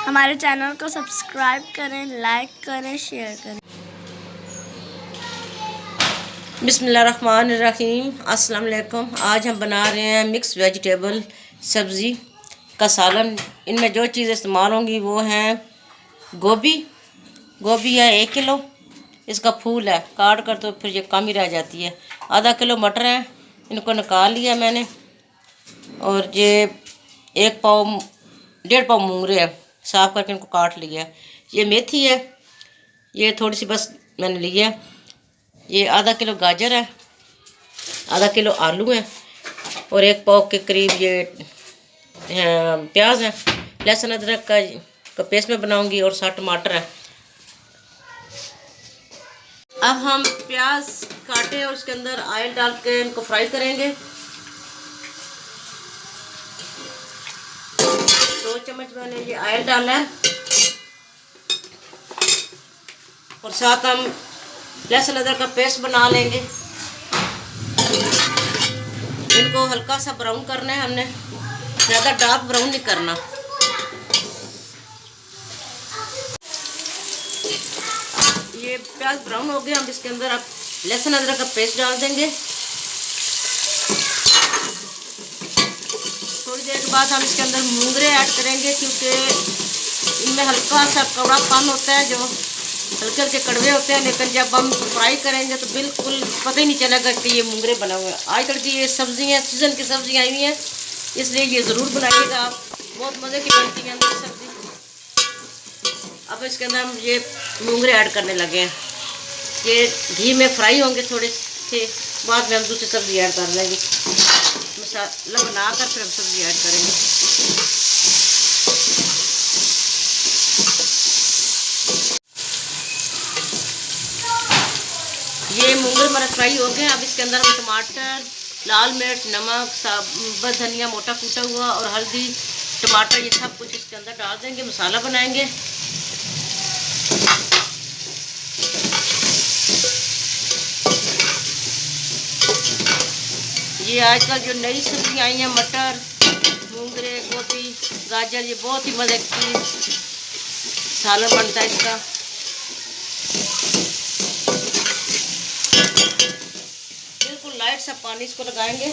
हमारे चैनल को सब्सक्राइब करें, लाइक करें, शेयर करें। बिस्मिल्लाहिर्रहमानिर्रहीम। अस्सलाम वालेकुम। आज हम बना रहे हैं मिक्स वेजिटेबल सब्ज़ी का सालन। इनमें जो चीज़ इस्तेमाल होंगी वो हैं गोभी है 1 किलो, इसका फूल है, काट कर तो फिर ये कम ही रह जाती है। आधा किलो मटर है, इनको निकाल लिया मैंने। और ये 1.5 पाव मूंगरे है, साफ़ करके इनको काट लिया। ये मेथी है, ये थोड़ी सी बस मैंने लिया। ये आधा किलो गाजर है, आधा किलो आलू है और 1 पाव के करीब ये प्याज है। लहसुन अदरक का पेस्ट में बनाऊंगी और 60 टमाटर है। अब हम प्याज काटे और उसके अंदर ऑयल डाल के इनको फ्राई करेंगे। 2 चम्मच मैंने ये ऑयल डाला है और साथ हम लहसुन अदरक का पेस्ट बना लेंगे। इनको हल्का सा ब्राउन करना है हमने, ज़्यादा डार्क ब्राउन नहीं करना। ये प्याज ब्राउन हो गया, हम इसके अंदर अब लहसुन अदरक का पेस्ट डाल देंगे। थोड़ी देर के बाद हम इसके अंदर मूंगरे ऐड करेंगे, क्योंकि इनमें हल्का सा कड़वापन होता है, जो हल्के हल्के कड़वे होते हैं। लेकिन जब हम फ्राई करेंगे तो बिल्कुल पता ही नहीं चलेगा कि ये मूंगरे बने हुए हैं। आजकल की ये सब्जियां सीज़न की सब्जियां आई हुई हैं, इसलिए ये ज़रूर बनाइएगा आप, बहुत मज़े की बनती है अंदर सब्ज़ी। अब इसके अंदर हम ये मूंगरे ऐड करने लगे हैं। ये घी में फ्राई होंगे थोड़े से, बाद में हम दूसरी सब्ज़ी ऐड कर लेंगे। मसाला बनाकर फिर हम सब्ज़ी ऐड करेंगे। ये मूंगरे हमारा फ्राई हो गए। अब इसके अंदर हम टमाटर, लाल मिर्च, नमक, साबुत धनिया मोटा कूटा हुआ और हल्दी, टमाटर, ये सब कुछ इसके अंदर डाल देंगे। मसाला बनाएंगे। ये आजकल जो नई सब्जियां आई हैं, मटर, मूंगरे, गोभी, गाजर, ये बहुत ही मज़े की सालन बनता है इसका। बिल्कुल लाइट सा पानी इसको लगाएंगे।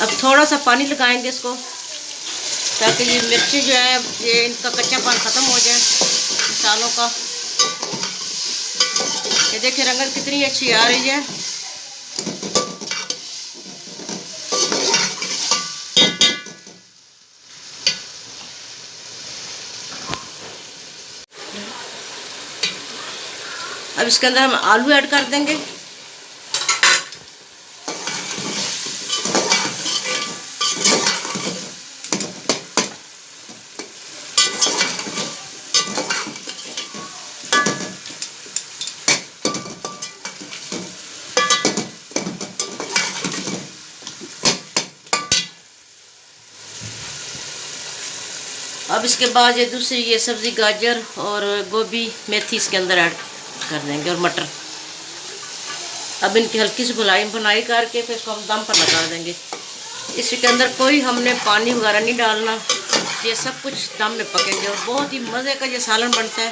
अब थोड़ा सा पानी लगाएंगे इसको, ताकि ये मिर्ची जो है ये इनका कच्चापन ख़त्म हो जाए मसालों का। ये देखिए रंगत कितनी अच्छी आ रही है। अब इसके अंदर हम आलू ऐड कर देंगे। अब इसके बाद ये दूसरी ये सब्ज़ी गाजर और गोभी, मेथी इसके अंदर ऐड कर देंगे और मटर। अब इनकी हल्की सी बुनाई करके फिर इसको हम दम पर लगा देंगे। इसके अंदर कोई हमने पानी वगैरह नहीं डालना, ये सब कुछ दम में पकेंगे और बहुत ही मज़े का ये सालन बनता है।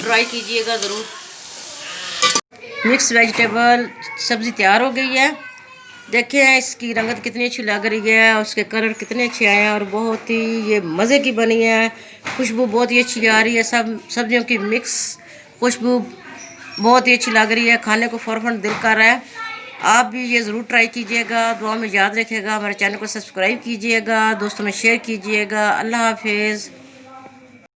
ट्राई कीजिएगा ज़रूर। मिक्स वेजिटेबल सब्ज़ी तैयार हो गई है। देखिए इसकी रंगत कितनी अच्छी लग रही है, उसके कलर कितने अच्छे आए हैं और बहुत ही ये मज़े की बनी है। खुशबू बहुत ही अच्छी आ रही है, सब सब्जियों की मिक्स खुशबू बहुत ही अच्छी लग रही है। खाने को फ़ौरन दिल कर रहा है। आप भी ये ज़रूर ट्राई कीजिएगा। दुआ में याद रखिएगा। हमारे चैनल को सब्सक्राइब कीजिएगा, दोस्तों में शेयर कीजिएगा। अल्लाह हाफिज़।